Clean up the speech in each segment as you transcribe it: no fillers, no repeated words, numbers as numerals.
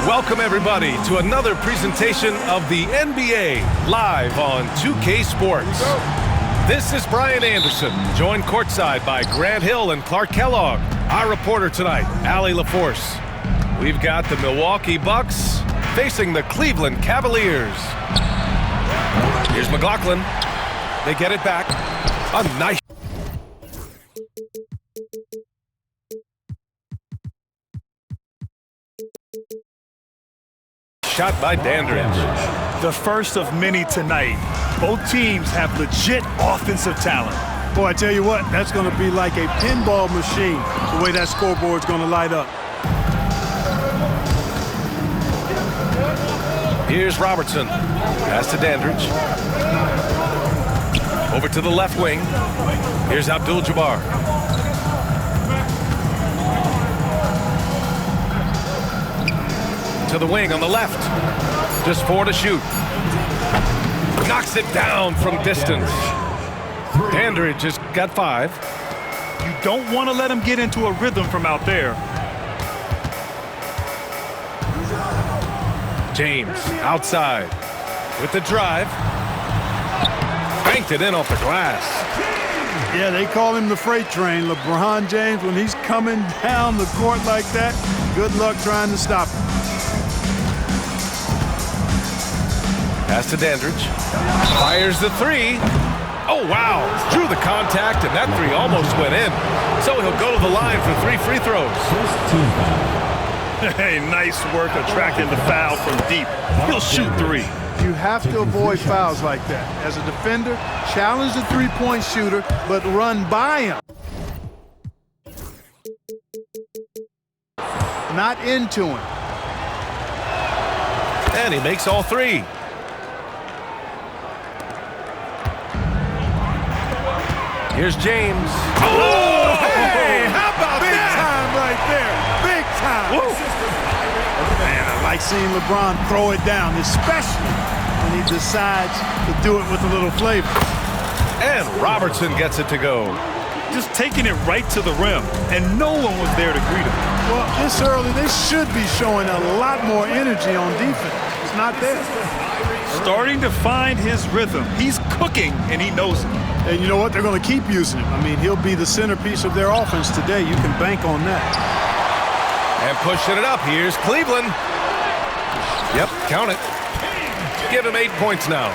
Welcome, everybody, to another presentation of the NBA live on 2K Sports. This is Brian Anderson, joined courtside by Grant Hill and Clark Kellogg. Our reporter tonight, Allie LaForce. We've got the Milwaukee Bucks facing the Cleveland Cavaliers. Here's McLaughlin. They get it back. A nice shot by Dandridge. The first of many tonight. Both teams have legit offensive talent. Boy, I tell you what, that's going to be like a pinball machine, the way that scoreboard's going to light up. Here's Robertson. Pass to Dandridge. Over to the left wing. Here's Abdul-Jabbar. To the wing on the left. Just 4 to shoot. Knocks it down from distance. Dandridge has got 5. You don't want to let him get into a rhythm from out there. James outside with the drive. Banked it in off the glass. Yeah, they call him the freight train. LeBron James, when he's coming down the court like that, good luck trying to stop him. Pass to Dandridge. Fires the 3. Oh, wow. Drew the contact, and that 3 almost went in. So he'll go to the line for 3 free throws. Hey, nice work attracting the foul from deep. He'll shoot 3. You have to avoid fouls like that. As a defender, challenge the three-point shooter, but run by him. Not into him. And he makes all 3. Here's James. Oh, hey, how about big that? Big time right there. Big time. Woo. Man, I like seeing LeBron throw it down, especially when he decides to do it with a little flavor. And Robertson gets it to go. Just taking it right to the rim, and no one was there to greet him. Well, this early, they should be showing a lot more energy on defense. It's not there. Starting to find his rhythm. He's cooking, and he knows it. And you know what? They're going to keep using him. I mean, he'll be the centerpiece of their offense today. You can bank on that. And pushing it up. Here's Cleveland. Yep, count it. Give him 8 points now.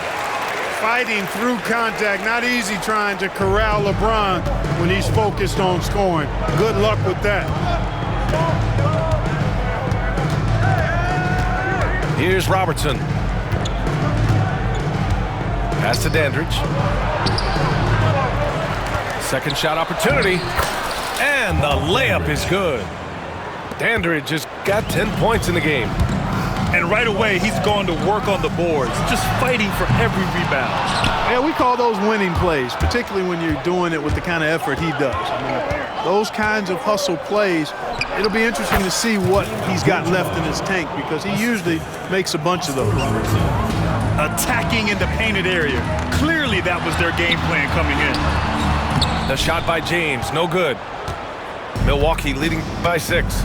Fighting through contact. Not easy trying to corral LeBron when he's focused on scoring. Good luck with that. Here's Robertson. Pass to Dandridge. Second shot opportunity. And the layup is good. Dandridge has got 10 points in the game. And right away, he's going to work on the boards, just fighting for every rebound. Yeah, we call those winning plays, particularly when you're doing it with the kind of effort he does. I mean, those kinds of hustle plays, it'll be interesting to see what he's got left in his tank because he usually makes a bunch of those. Attacking in the painted area. Clearly that was their game plan coming in. The shot by James, no good. Milwaukee leading by 6.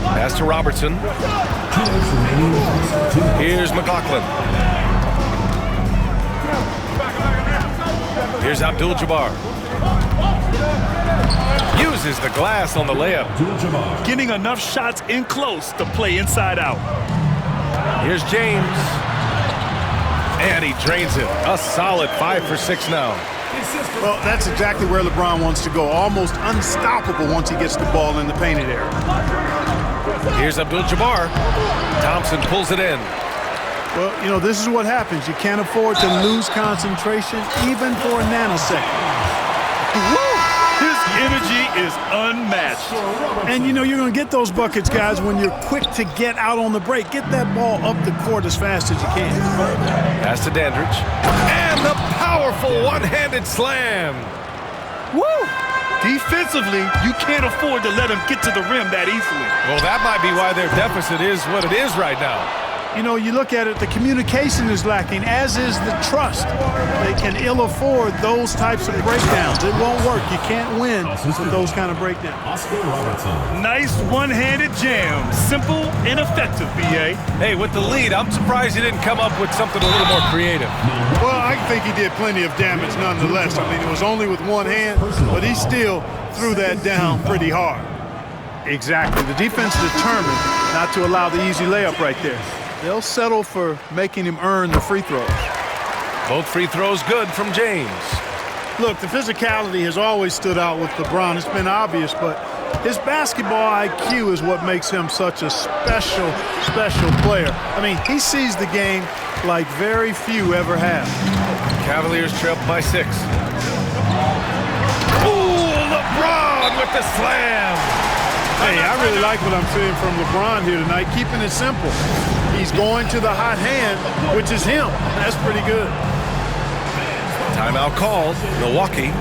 Pass to Robertson. Here's McLaughlin. Here's Abdul-Jabbar. Uses the glass on the layup. Getting enough shots in close to play inside out. Here's James. And he drains it. A solid 5 for 6 now. Well, that's exactly where LeBron wants to go. Almost unstoppable once he gets the ball in the painted area. Here's Abdul-Jabbar. Thompson pulls it in. Well, you know, this is what happens. You can't afford to lose concentration even for a nanosecond. Woo! His energy is unmatched. And, you know, you're going to get those buckets, guys, when you're quick to get out on the break. Get that ball up the court as fast as you can. Pass to Dandridge. And the powerful one-handed slam. Woo! Defensively, you can't afford to let him get to the rim that easily. Well, that might be why their deficit is what it is right now. you know, you look at it, the communication is lacking, as is the trust. They can ill afford those types of breakdowns. It won't work. You can't win with those kind of breakdowns. Nice one-handed jam. Simple and effective, B.A. Hey, with the lead, I'm surprised he didn't come up with something a little more creative. Well, I think he did plenty of damage nonetheless. I mean, it was only with one hand, but he still threw that down pretty hard. Exactly. The defense determined not to allow the easy layup right there. They'll settle for making him earn the free throws. Both free throws good from James. Look, the physicality has always stood out with LeBron. It's been obvious, but his basketball IQ is what makes him such a special player. I mean, he sees the game like very few ever have. Cavaliers trail by 6. Ooh, LeBron with the slam. Hey, I really like what I'm seeing from LeBron here tonight, keeping it simple. He's going to the hot hand, which is him. That's pretty good. Timeout called, Milwaukee.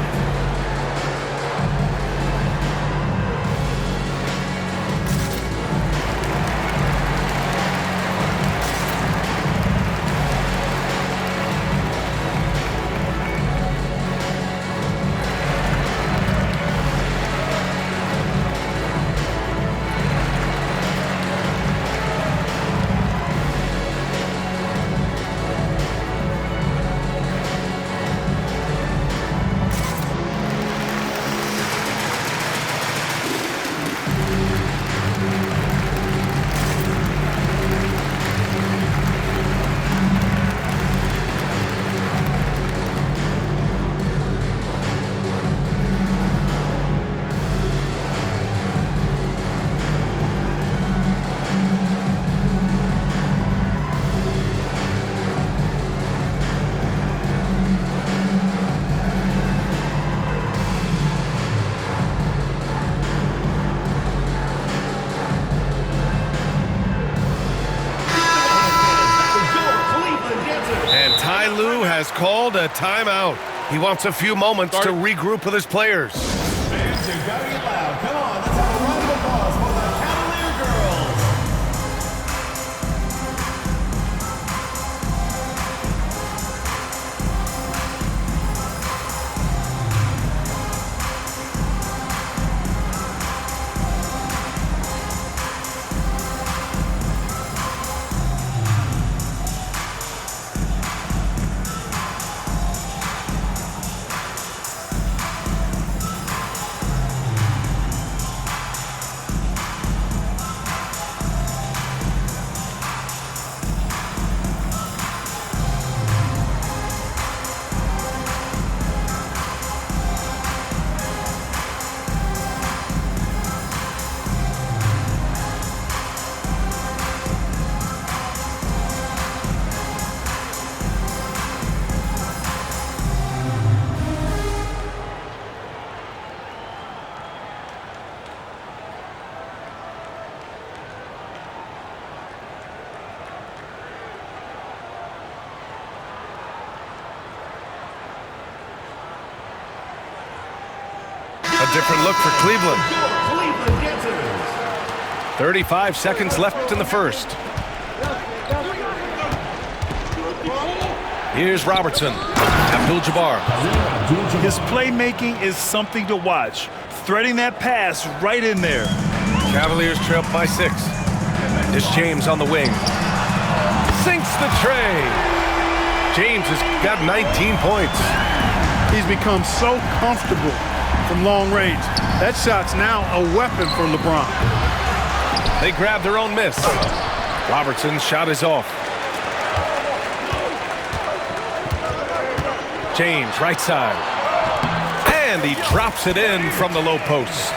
Has called a timeout. He wants a few moments to regroup with his players. Fans, you gotta get loud. Come on, let's have a round of applause for the Cavalier girls. A different look for Cleveland. 35 seconds left in the first. Here's Robertson. Abdul-Jabbar. His playmaking is something to watch. Threading that pass right in there. Cavaliers trail by 6. It's James on the wing. Sinks the tray. James has got 19 points. He's become so comfortable from long range. That shot's now a weapon for LeBron. They grab their own miss. Robertson's shot is off. James, right side. And he drops it in from the low post.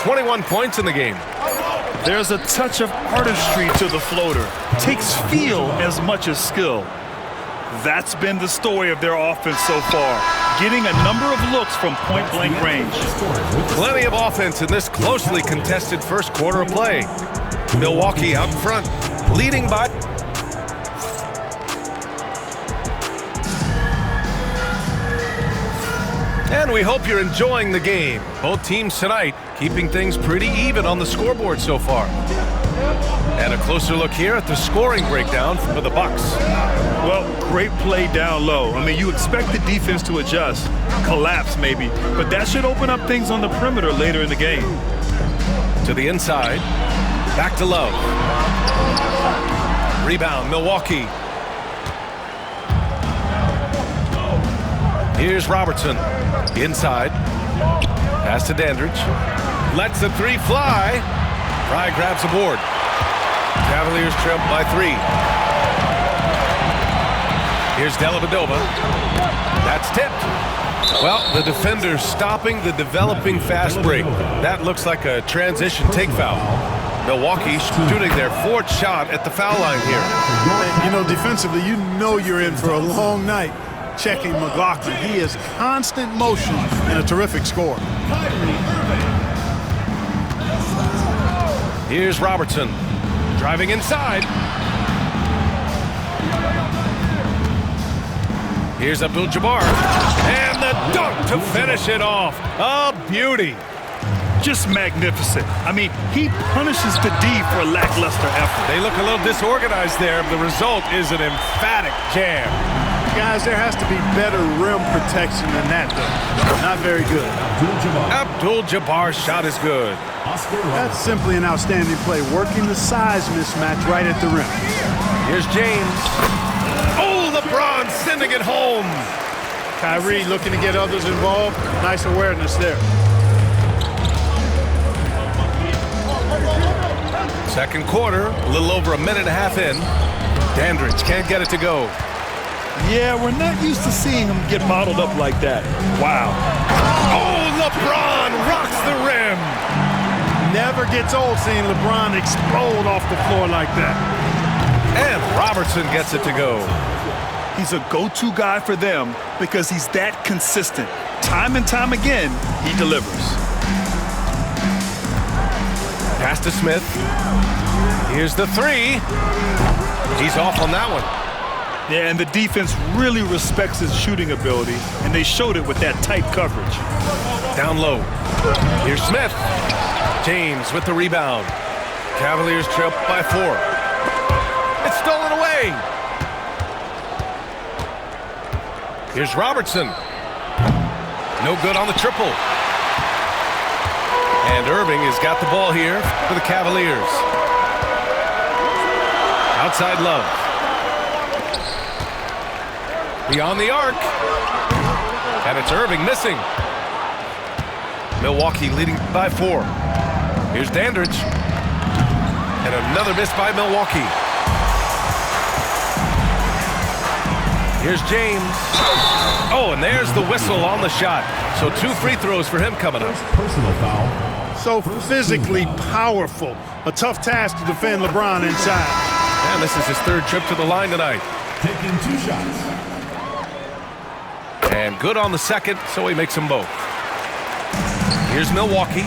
21 points in the game. There's a touch of artistry to the floater. Takes feel as much as skill. That's been the story of their offense so far. Getting a number of looks from point-blank range. Plenty of offense in this closely contested first quarter of play. Milwaukee out in front, leading by... And we hope you're enjoying the game. Both teams tonight keeping things pretty even on the scoreboard so far. And a closer look here at the scoring breakdown for the Bucks. Well, great play down low. I mean, you expect the defense to adjust, collapse maybe, but that should open up things on the perimeter later in the game. To the inside, back to Love. Rebound, Milwaukee. Here's Robertson. Inside. Pass to Dandridge. Lets the three fly. Fry grabs the board. Cavaliers trail by 3. Here's Dellavedova. That's tipped. Well, the defender stopping the developing fast break. That looks like a transition take foul. Milwaukee shooting their 4th shot at the foul line here. And, you know, defensively, you know you're in for a long night checking McLaughlin. He is constant motion and a terrific scorer. Here's Robertson. Driving inside. Here's Abdul-Jabbar. And the dunk to finish it off. A beauty. Just magnificent. I mean, he punishes the D for lackluster effort. They look a little disorganized there. The result is an emphatic jam. Guys, there has to be better rim protection than that, though. Not very good. Abdul-Jabbar's shot is good. That's simply an outstanding play, working the size mismatch right at the rim. Here's James. Oh, LeBron sending it home. Kyrie looking to get others involved. Nice awareness there. Second quarter, a little over a minute and a half in. Dandridge can't get it to go. Yeah, we're not used to seeing him get bottled up like that. Wow. Oh, LeBron rocks the rim. Never gets old seeing LeBron explode off the floor like that. And Robertson gets it to go. He's a go-to guy for them because he's that consistent. Time and time again, he delivers. Pass to Smith. Here's the 3. He's off on that one. Yeah, and the defense really respects his shooting ability, and they showed it with that tight coverage. Down low. Here's Smith. James with the rebound. Cavaliers trail by 4. It's stolen away. Here's Robertson. No good on the triple. And Irving has got the ball here for the Cavaliers. Outside Love. Beyond the arc. And it's Irving missing. Milwaukee leading by 4. Here's Dandridge. And another miss by Milwaukee. Here's James. Oh, and there's the whistle on the shot. So 2 free throws for him coming up. Personal foul. So physically powerful. A tough task to defend LeBron inside. And this is his 3rd trip to the line tonight. Taking 2 shots. And good on the 2nd, so he makes them both. Here's Milwaukee.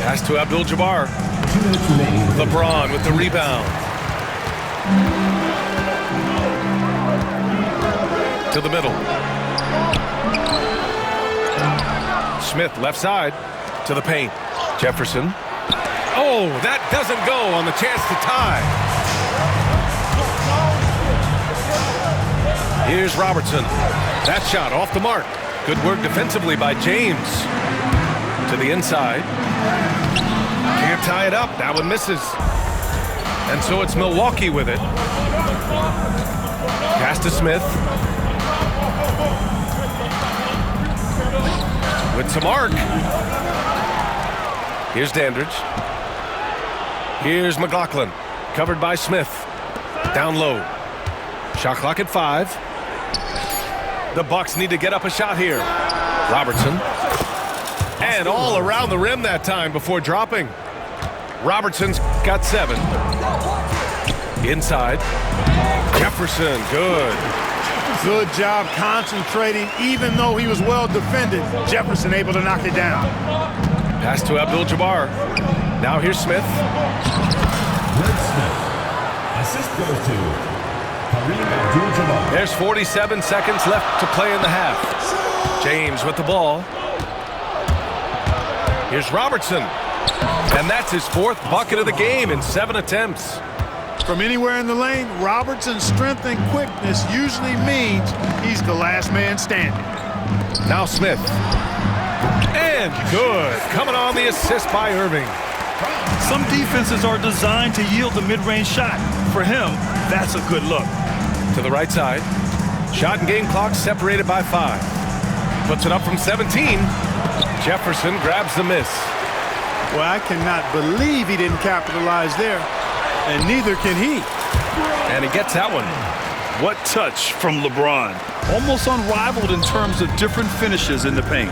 Pass to Abdul-Jabbar. 2 minutes remaining. LeBron with the rebound. To the middle. Smith left side to the paint. Jefferson. Oh, that doesn't go on the chance to tie. Here's Robertson. That shot off the mark. Good work defensively by James. To the inside. Can't tie it up. That one misses. And so it's Milwaukee with it. Pass to Smith. With some arc. Here's Dandridge. Here's McLaughlin. Covered by Smith. Down low. Shot clock at 5. The Bucks need to get up a shot here. Robertson. And all around the rim that time before dropping. Robertson's got 7. Inside. Jefferson, good. Good job concentrating, even though he was well defended. Jefferson able to knock it down. Pass to Abdul-Jabbar. Now here's Smith. Greg Smith. Assist goes to Kareem Abdul-Jabbar. There's 47 seconds left to play in the half. James with the ball. Here's Robertson. And that's his 4th bucket of the game in 7 attempts. From anywhere in the lane, Robertson's strength and quickness usually means he's the last man standing. Now Smith. And good. Coming on the assist by Irving. Some defenses are designed to yield the mid-range shot. For him, that's a good look. To the right side. Shot and game clock separated by 5. Puts it up from 17. Jefferson grabs the miss. Well, I cannot believe he didn't capitalize there, and neither can he. And he gets that one. What touch from LeBron. Almost unrivaled in terms of different finishes in the paint.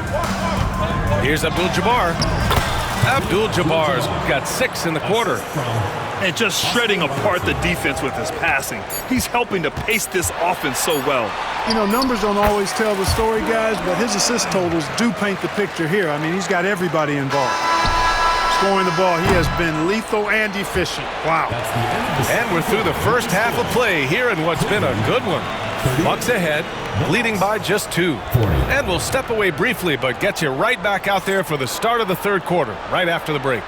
Here's Abdul-Jabbar. Abdul-Jabbar's got 6 in the quarter. And just shredding apart the defense with his passing. He's helping to pace this offense so well. You know, numbers don't always tell the story, guys, but his assist totals do paint the picture here. I mean, he's got everybody involved. Scoring the ball, he has been lethal and efficient. Wow. And we're through the first half of play here in what's been a good one. Bucks ahead, leading by just 2. And we'll step away briefly, but get you right back out there for the start of the 3rd quarter, right after the break.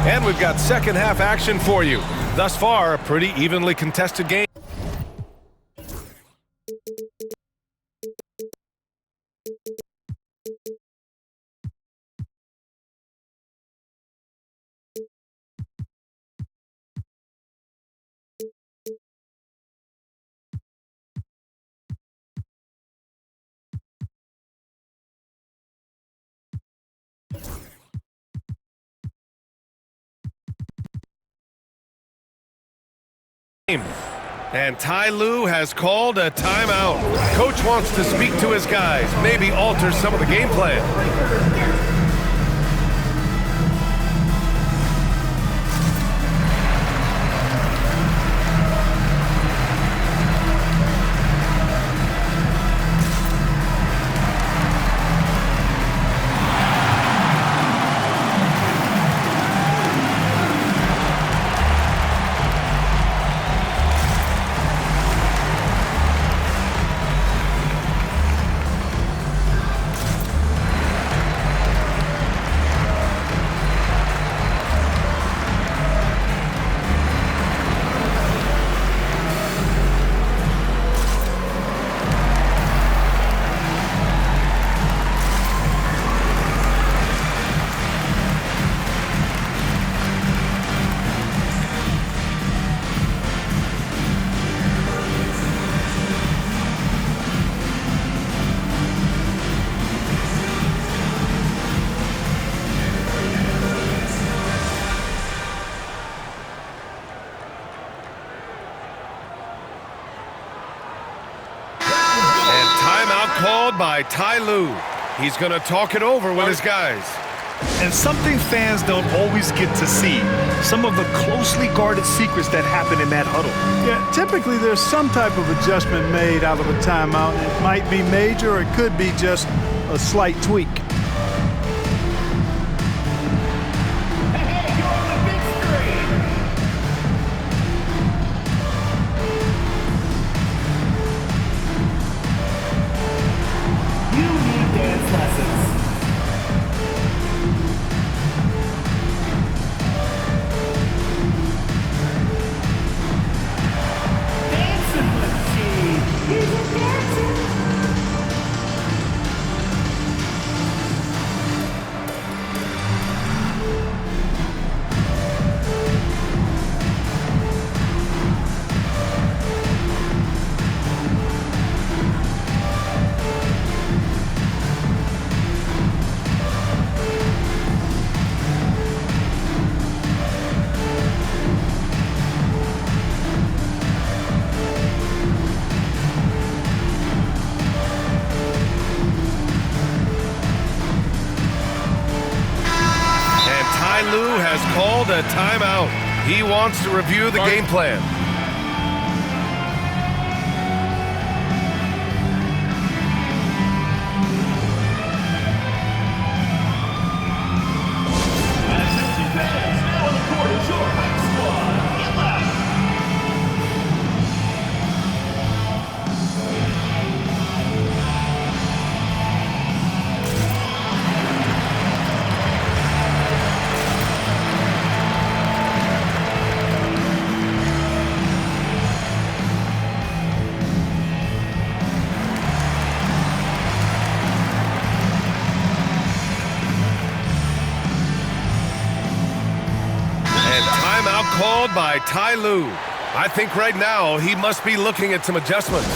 And we've got second half action for you. Thus far, a pretty evenly contested game. And Ty Lue has called a timeout. Coach wants to speak to his guys, maybe alter some of the game plan. Called by Ty Lue. He's going to talk it over with his guys. And something fans don't always get to see. Some of the closely guarded secrets that happen in that huddle. Yeah, typically there's some type of adjustment made out of a timeout. It might be major or it could be just a slight tweak. Lue has called a timeout. He wants to review the game plan. called by Ty Lue. I think right now he must be looking at some adjustments.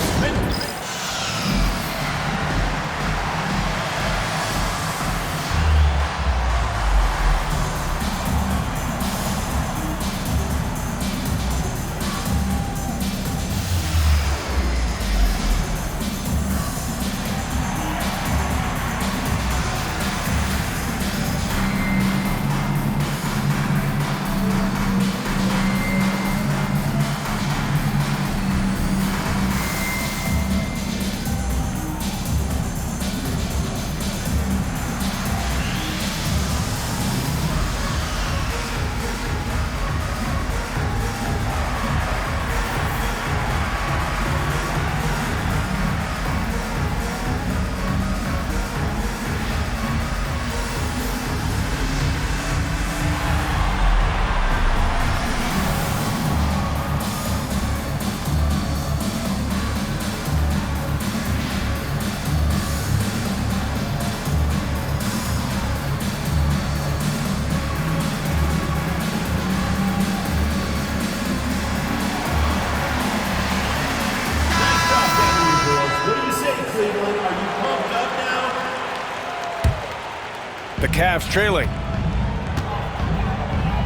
The Cavs trailing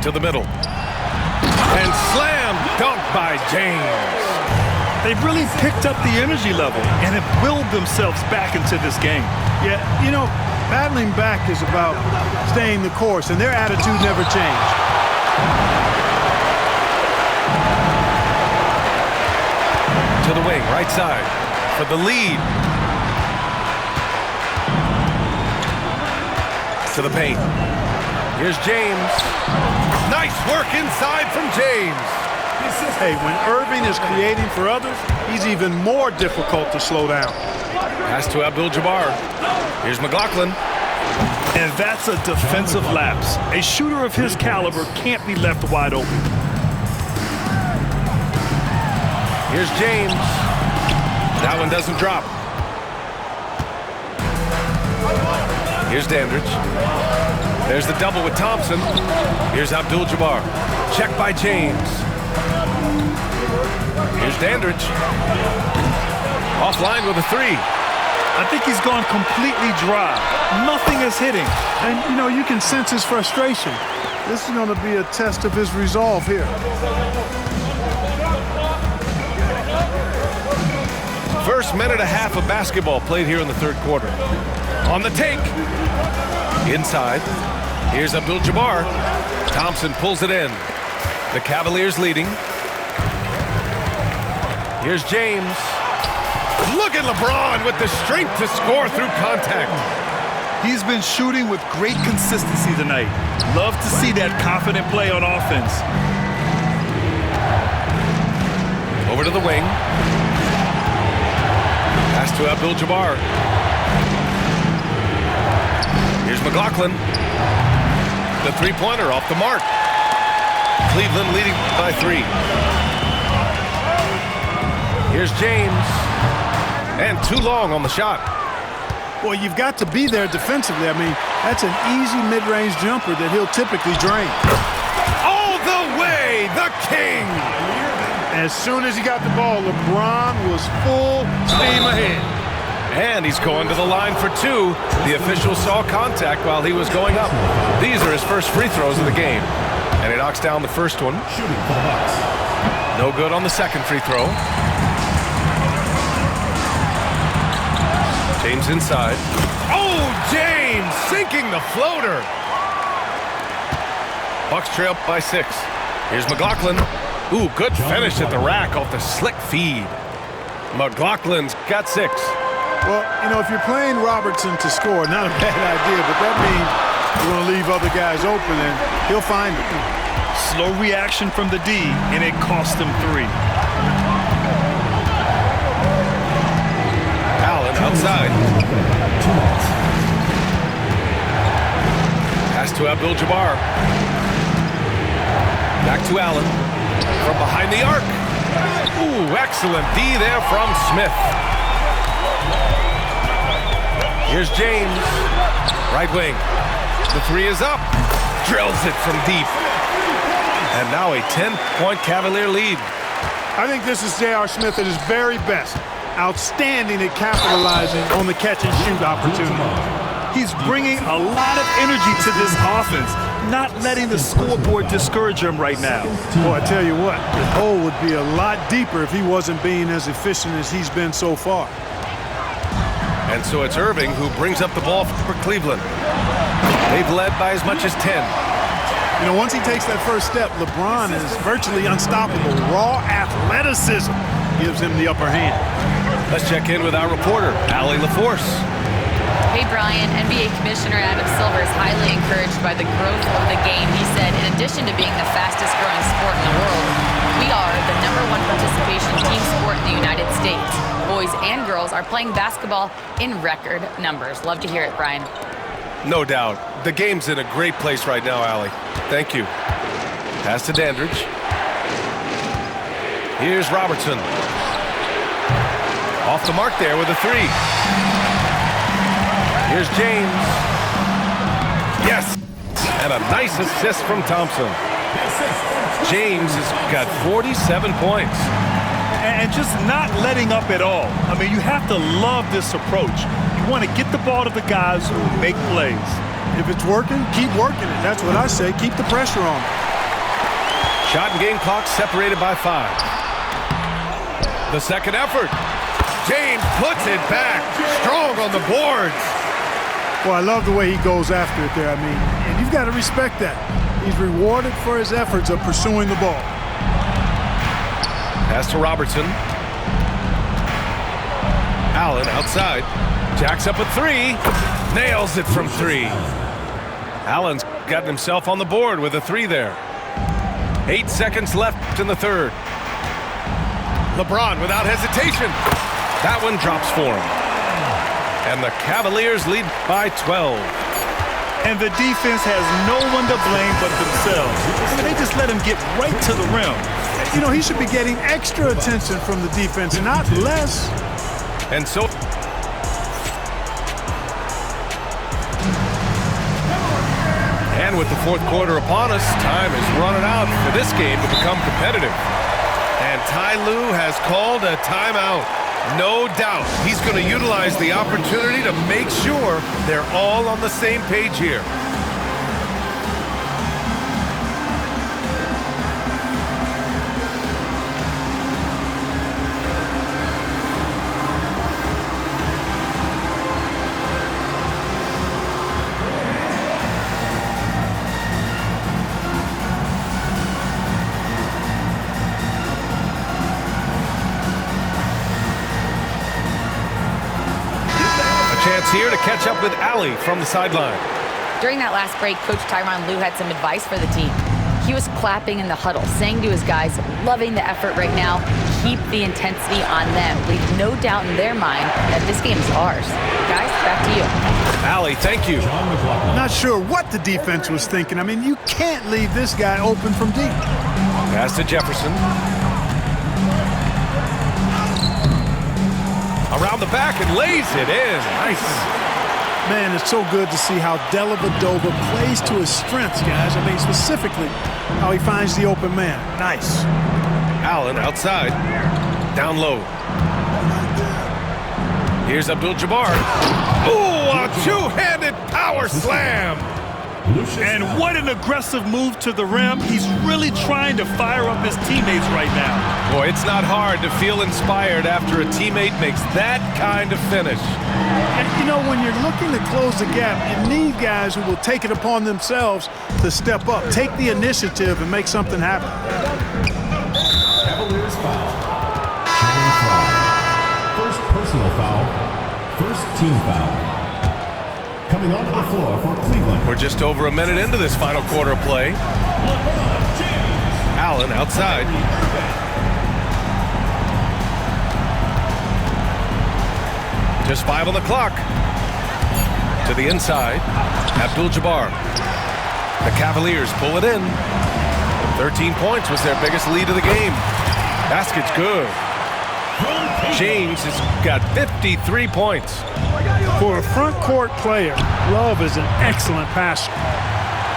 to the middle. And slam dunk by James. They've really picked up the energy level and have willed themselves back into this game. Yeah, you know, battling back is about staying the course, and their attitude never changed. To the wing, right side, for the lead. To the paint. Here's James. Nice work inside from James. Hey, when Irving is creating for others, he's even more difficult to slow down. Pass to Abdul-Jabbar. Here's McLaughlin. And that's a defensive lapse. A shooter of his caliber can't be left wide open. Here's James. That one doesn't drop. Here's Dandridge. There's the double with Thompson. Here's Abdul-Jabbar. Check by James. Here's Dandridge. Offline with a three. I think he's gone completely dry. Nothing is hitting. And, you know, you can sense his frustration. This is going to be a test of his resolve here. First minute and a half of basketball played here in the third quarter. On the take. Inside. Here's Abdul-Jabbar. Thompson pulls it in. The Cavaliers leading. Here's James. Look at LeBron with the strength to score through contact. He's been shooting with great consistency tonight. Love to see that confident play on offense. Over to the wing. Pass to Abdul-Jabbar. Here's McLaughlin. The three-pointer off the mark. Cleveland leading by 3. Here's James. And too long on the shot. Well, you've got to be there defensively. I mean, that's an easy mid-range jumper that he'll typically drain. All the way, the king! As soon as he got the ball, LeBron was full steam ahead. And he's going to the line for 2. The official saw contact while he was going up. These are his first free throws of the game. And he knocks down the first one. Shooting for the Bucks. No good on the second free throw. James inside. Oh, James sinking the floater. Bucks trail by 6. Here's McLaughlin. Ooh, good finish at the rack off the slick feed. McLaughlin's got 6. Well, you know, if you're playing Robertson to score, not a bad idea, but that means you're going to leave other guys open, and he'll find it. Slow reaction from the D, and it cost him 3. Allen outside. Pass to Abdul-Jabbar. Back to Allen. From behind the arc. Ooh, excellent D there from Smith. Here's James. Right wing. The 3 is up. Drills it from deep. And now a 10-point Cavalier lead. I think this is J.R. Smith at his very best. Outstanding at capitalizing on the catch-and-shoot opportunity. He's bringing a lot of energy to this offense, not letting the scoreboard discourage him right now. Boy, I tell you what, the hole would be a lot deeper if he wasn't being as efficient as he's been so far. And so it's Irving who brings up the ball for Cleveland. They've led by as much as 10. You know, once he takes that first step, LeBron is virtually unstoppable. Raw athleticism gives him the upper hand. Let's check in with our reporter, Allie LaForce. Hey, Brian. NBA Commissioner Adam Silver is highly encouraged by the growth of the game. He said, in addition to being the fastest growing sport in the world, we are the #1 participation team sport in the United States. Boys and girls are playing basketball in record numbers. Love to hear it, Brian. No doubt. The game's in a great place right now, Allie. Thank you. Pass to Dandridge. Here's Robertson. Off the mark there with a three. Here's James. Yes! And a nice assist from Thompson. James has got 47 points. And just not letting up at all. I mean, you have to love this approach. You want to get the ball to the guys who make plays. If it's working, keep working it. That's what I say. Keep the pressure on. Shot and game clock separated by 5. The second effort. James puts it back. Strong on the boards. Well, I love the way he goes after it there. I mean, and you've got to respect that. He's rewarded for his efforts of pursuing the ball. Pass to Robertson. Allen outside. Jacks up a three. Nails it from 3. Allen's gotten himself on the board with a 3 there. 8 seconds left in the third. LeBron without hesitation. That one drops for him. And the Cavaliers lead by 12. And the defense has no one to blame but themselves. I mean, they just let him get right to the rim. You know, he should be getting extra attention from the defense, not less. And so... And with the fourth quarter upon us, time is running out for this game to become competitive. And Ty Lue has called a timeout. No doubt he's going to utilize the opportunity to make sure they're all on the same page here. Chance here to catch up with Allie from the sideline. During that last break, Coach Tyronn Lue had some advice for the team. He was clapping in the huddle, saying to his guys, loving the effort right now, keep the intensity on them. Leave no doubt in their mind that this game is ours. Guys, back to you. Allie, thank you. Not sure what the defense was thinking. I mean, you can't leave this guy open from deep. Pass to Jefferson. Around the back and lays it in. Nice. Man, it's so good to see how Dellavedova plays to his strengths, guys. I mean, specifically how he finds the open man. Nice. Allen outside. Down low. Here's Abdul-Jabbar. Ooh, a two-handed power slam. And what an aggressive move to the rim. He's really trying to fire up his teammates right now. Boy, it's not hard to feel inspired after a teammate makes that kind of finish. And, you know, when you're looking to close the gap, you need guys who will take it upon themselves to step up, take the initiative, and make something happen. Cavaliers foul. Shooting foul. First personal foul. First team foul. Coming onto the floor for Cleveland. We're just over a minute into this final quarter of play. Allen outside. Just 5 on the clock. To the inside. Abdul-Jabbar. The Cavaliers pull it in. 13 points was their biggest lead of the game. Basket's good. James has got 53 points. For a front court player, Love is an excellent passer.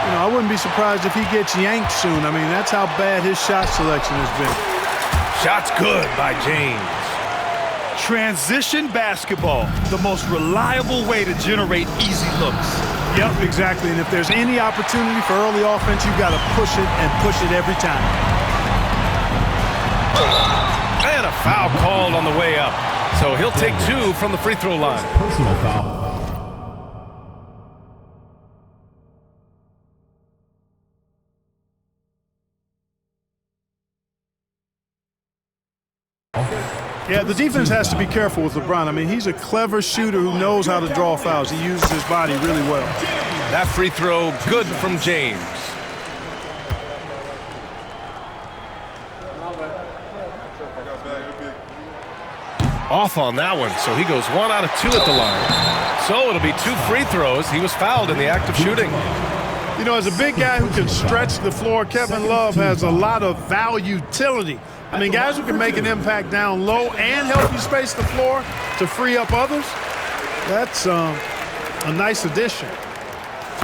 You know, I wouldn't be surprised if he gets yanked soon. I mean, that's how bad his shot selection has been. Shot's good by James. Transition basketball, the most reliable way to generate easy looks. Yep, exactly. And if there's any opportunity for early offense, you've got to push it and push it every time. And a foul called on the way up. So he'll take 2 from the free throw line. Personal foul. Yeah, the defense has to be careful with LeBron. I mean, he's a clever shooter who knows how to draw fouls. He uses his body really well. That free throw good from James. Off on that one, so he goes 1 out of 2 at the line. So it'll be 2 free throws. He was fouled in the act of shooting. You know, as a big guy who can stretch the floor, Kevin Love has a lot of utility. I mean, guys who can make an impact down low and help you space the floor to free up others, that's a nice addition.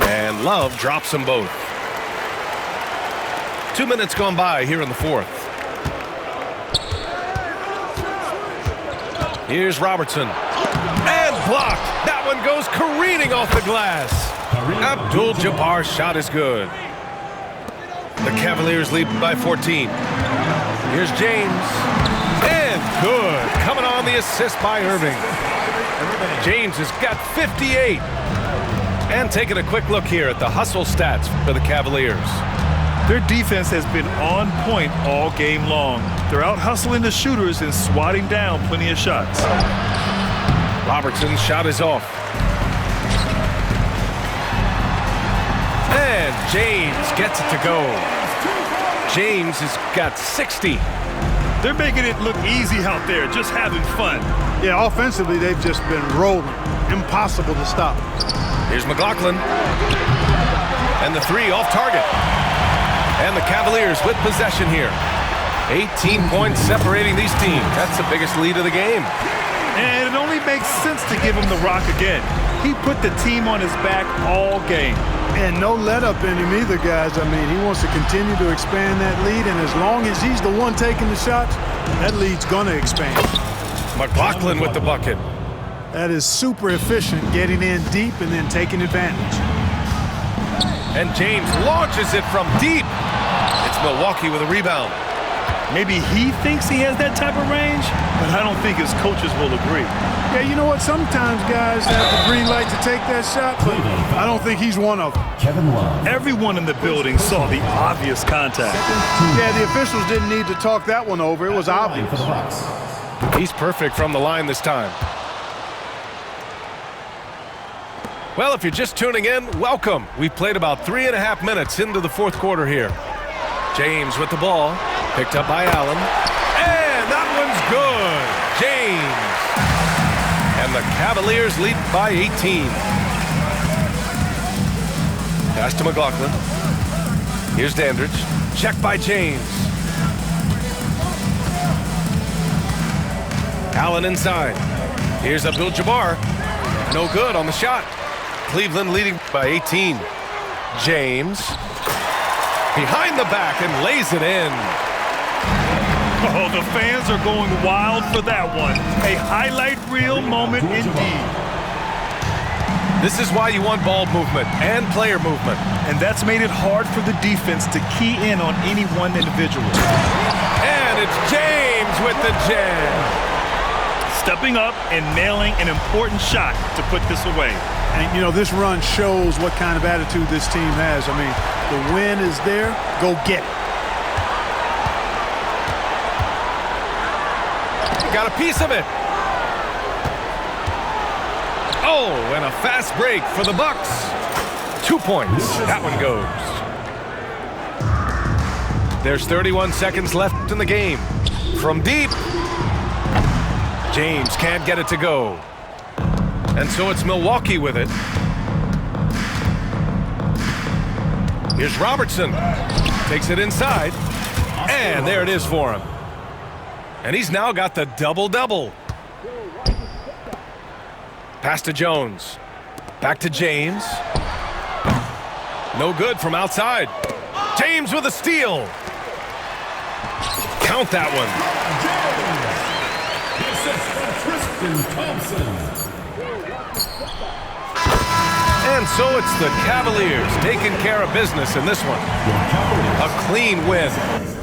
And Love drops them both. 2 minutes gone by here in the fourth. Here's Robertson. And blocked. That one goes careening off the glass. Abdul-Jabbar's shot is good. The Cavaliers lead by 14. Here's James. And good. Coming on the assist by Irving. James has got 58. And taking a quick look here at the hustle stats for the Cavaliers. Their defense has been on point all game long. They're out hustling the shooters and swatting down plenty of shots. Robertson's shot is off. And James gets it to go. James has got 60. They're making it look easy out there, just having fun. Yeah, offensively, they've just been rolling. Impossible to stop. Here's McLaughlin. And the 3 off target. And the Cavaliers with possession here. 18 points separating these teams. That's the biggest lead of the game. And it only makes sense to give him the rock again. He put the team on his back all game. And no let up in him either, guys. I mean, he wants to continue to expand that lead, and as long as he's the one taking the shots, that lead's going to expand. McLaughlin with the bucket. That is super efficient, getting in deep and then taking advantage. And James launches it from deep. It's Milwaukee with a rebound. Maybe he thinks he has that type of range, but I don't think his coaches will agree. Yeah, you know what? Sometimes guys have the green light to take that shot, but I don't think he's one of them. Kevin Love. Everyone in the building saw the obvious contact. Yeah, the officials didn't need to talk that one over. It was obvious. For the Bucks. He's perfect from the line this time. Well, if you're just tuning in, welcome. We've played about 3.5 minutes into the fourth quarter here. James with the ball, picked up by Allen. And that one's good. James. And the Cavaliers lead by 18. Pass to McLaughlin. Here's Dandridge. Check by James. Allen inside. Here's Abdul-Jabbar. No good on the shot. Cleveland leading by 18. James. Behind the back and lays it in. Oh, the fans are going wild for that one. A highlight reel moment indeed. This is why you want ball movement and player movement. And that's made it hard for the defense to key in on any one individual. And it's James with the jam. Stepping up and nailing an important shot to put this away. And, you know, this run shows what kind of attitude this team has. I mean, the win is there. Go get it. Got a piece of it. Oh, and a fast break for the Bucks. 2 points. That one goes. There's 31 seconds left in the game. From deep. James can't get it to go. And so it's Milwaukee with it. Here's Robertson. Takes it inside. And there it is for him. And he's now got the double-double. Pass to Jones. Back to James. No good from outside. James with a steal. Count that one. And so it's the Cavaliers taking care of business in this one. A clean win.